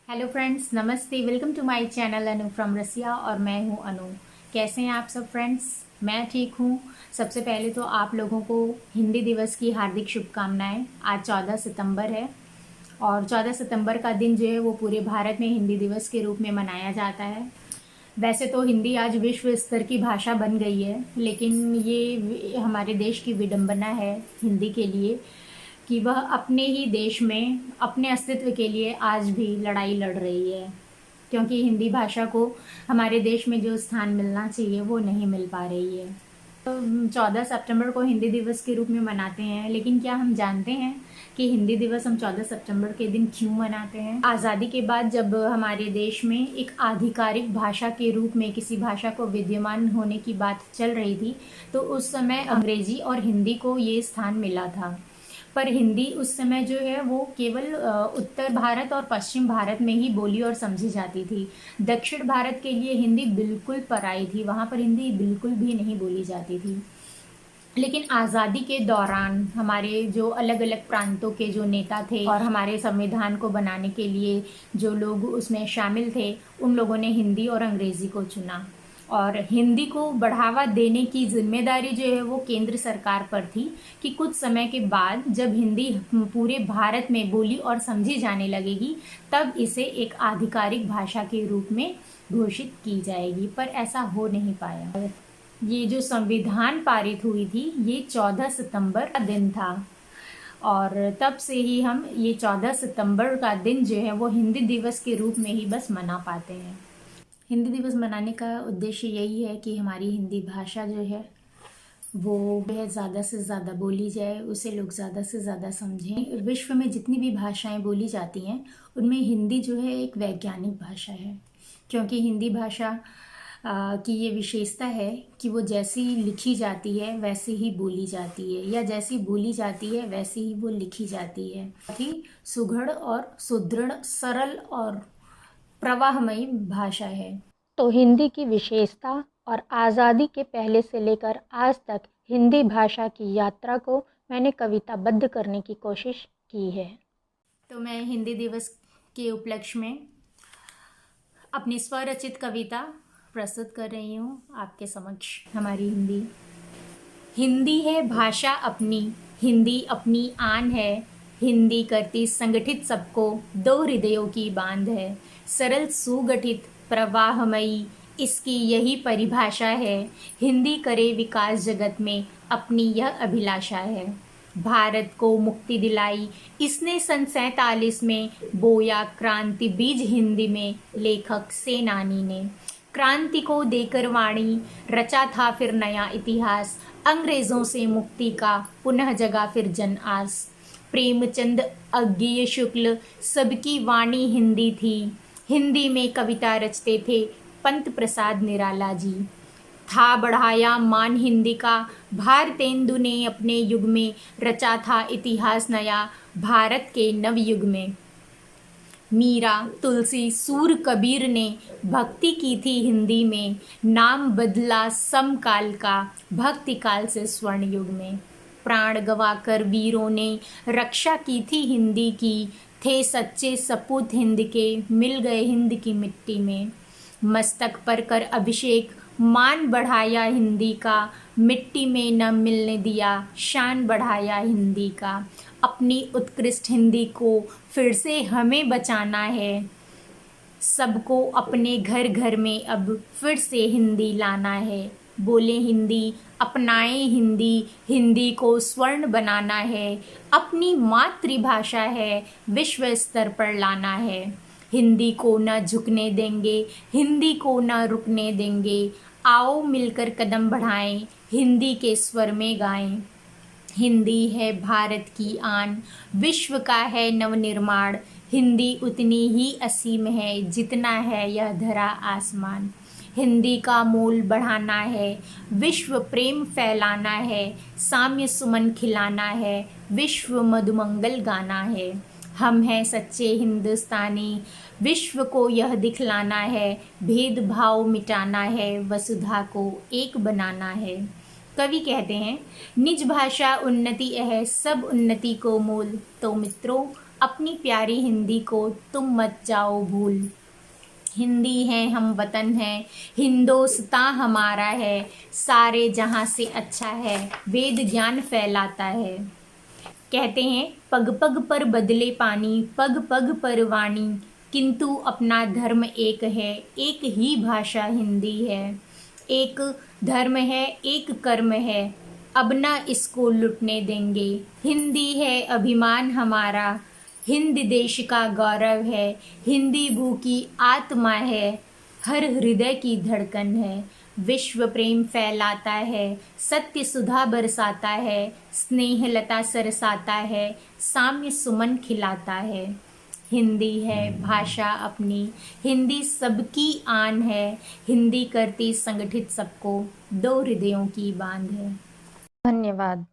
Hello friends, नमस्ते। Welcome to my channel Anu from Russia और मैं हूं अनु। कैसे हैं आप सब फ्रेंड्स? मैं ठीक हूं। सबसे पहले तो आप लोगों को हिंदी दिवस की हार्दिक शुभकामनाएं। आज 14 सितंबर है और 14 सितंबर का दिन जो है वो पूरे भारत में हिंदी दिवस के रूप में मनाया जाता है। वैसे तो हिंदी आज विश्व स्तर की भाषा बन गई है, लेकिन ये हमारे देश की विडंबना है हिंदी के लिए कि वह अपने ही देश में अपने अस्तित्व के लिए आज भी लड़ाई लड़ रही है, क्योंकि हिंदी भाषा को हमारे देश में जो स्थान मिलना चाहिए वो नहीं मिल पा रही है। तो 14 सितंबर को हिंदी दिवस के रूप में मनाते हैं, लेकिन क्या हम जानते हैं कि हिंदी दिवस हम 14 सितंबर के दिन क्यों मनाते हैं? आज़ादी के बाद जब हमारे देश में एक आधिकारिक भाषा के रूप में किसी भाषा को विद्यमान होने की बात चल रही थी, तो उस समय अंग्रेजी और हिंदी को ये स्थान मिला था। पर हिंदी उस समय जो है वो केवल उत्तर भारत और पश्चिम भारत में ही बोली और समझी जाती थी। दक्षिण भारत के लिए हिंदी बिल्कुल पराई थी, वहाँ पर हिंदी बिल्कुल भी नहीं बोली जाती थी। लेकिन आज़ादी के दौरान हमारे जो अलग अलग प्रांतों के जो नेता थे और हमारे संविधान को बनाने के लिए जो लोग उसमें शामिल थे, उन लोगों ने हिंदी और अंग्रेज़ी को चुना और हिंदी को बढ़ावा देने की जिम्मेदारी जो है वो केंद्र सरकार पर थी कि कुछ समय के बाद जब हिंदी पूरे भारत में बोली और समझी जाने लगेगी, तब इसे एक आधिकारिक भाषा के रूप में घोषित की जाएगी। पर ऐसा हो नहीं पाया। ये जो संविधान पारित हुई थी ये 14 सितंबर का दिन था और तब से ही हम ये 14 सितंबर का दिन जो है वो हिंदी दिवस के रूप में ही बस मना पाते हैं। हिंदी दिवस मनाने का उद्देश्य यही है कि हमारी हिंदी भाषा जो है वो ज़्यादा से ज़्यादा बोली जाए, उसे लोग ज़्यादा से ज़्यादा समझें। विश्व में जितनी भी भाषाएं बोली जाती हैं उनमें हिंदी जो है एक वैज्ञानिक भाषा है, क्योंकि हिंदी भाषा की ये विशेषता है कि वो जैसी लिखी जाती है वैसे ही बोली जाती है, या जैसी बोली जाती है वैसे ही वो लिखी जाती है। काफ़ी सुघड़ और सुदृढ़, सरल और प्रवाहमयी भाषा है। तो हिंदी की विशेषता और आज़ादी के पहले से लेकर आज तक हिंदी भाषा की यात्रा को मैंने कविताबद्ध करने की कोशिश की है। तो मैं हिंदी दिवस के उपलक्ष्य में अपनी स्वरचित कविता प्रस्तुत कर रही हूँ आपके समक्ष। हमारी हिंदी हिंदी है भाषा अपनी, हिंदी अपनी आन है। हिंदी करती संगठित सबको, दो हृदयों की बांध है। सरल सुगठित प्रवाहमयी इसकी यही परिभाषा है। हिंदी करे विकास जगत में, अपनी यह अभिलाषा है। भारत को मुक्ति दिलाई इसने सन 47 में, बोया क्रांति बीज हिंदी में लेखक सेनानी ने। क्रांति को देकर वाणी रचा था फिर नया इतिहास, अंग्रेजों से मुक्ति का पुनः जगा फिर जन आस। प्रेमचंद अज्ञेय शुक्ल सबकी वाणी हिंदी थी, हिंदी में कविता रचते थे पंत प्रसाद निराला जी। था बढ़ाया मान हिंदी का भारतेंदु ने अपने युग में, रचा था इतिहास नया भारत के नव युग में। मीरा तुलसी सूर कबीर ने भक्ति की थी हिंदी में, नाम बदला समकाल का भक्ति काल से स्वर्ण युग में। प्राण गवाकर वीरों ने रक्षा की थी हिंदी की, थे सच्चे सपूत हिंद के मिल गए हिंद की मिट्टी में। मस्तक पर कर अभिषेक मान बढ़ाया हिंदी का, मिट्टी में न मिलने दिया शान बढ़ाया हिंदी का। अपनी उत्कृष्ट हिंदी को फिर से हमें बचाना है, सबको अपने घर घर में अब फिर से हिंदी लाना है। बोले हिंदी अपनाएं हिंदी, हिंदी को स्वर्ण बनाना है। अपनी मातृभाषा है, विश्व स्तर पर लाना है। हिंदी को न झुकने देंगे, हिंदी को न रुकने देंगे। आओ मिलकर कदम बढ़ाएं, हिंदी के स्वर में गाएं। हिंदी है भारत की आन, विश्व का है नवनिर्माण। हिंदी उतनी ही असीम है जितना है यह धरा आसमान। हिंदी का मूल बढ़ाना है, विश्व प्रेम फैलाना है। साम्य सुमन खिलाना है, विश्व मधुमंगल गाना है। हम हैं सच्चे हिंदुस्तानी, विश्व को यह दिखलाना है। भेदभाव मिटाना है, वसुधा को एक बनाना है। कवि कहते हैं, निज भाषा उन्नति है सब उन्नति को मूल। तो मित्रों, अपनी प्यारी हिंदी को तुम मत जाओ भूल। हिंदी है हम वतन है, हिंदोस्तां हमारा है, सारे जहां से अच्छा है, वेद ज्ञान फैलाता है। कहते हैं पग पग पर बदले पानी, पग पग पर वाणी, किंतु अपना धर्म एक है, एक ही भाषा हिंदी है। एक धर्म है, एक कर्म है, अब ना इसको लुटने देंगे। हिंदी है अभिमान हमारा, हिंद देश का गौरव है, हिंदी भू की आत्मा है, हर हृदय की धड़कन है। विश्व प्रेम फैलाता है, सत्य सुधा बरसाता है, स्नेह लता सरसाता है, साम्य सुमन खिलाता है। हिंदी है भाषा अपनी, हिंदी सबकी आन है, हिंदी करती संगठित सबको, दो हृदयों की बांध है। धन्यवाद।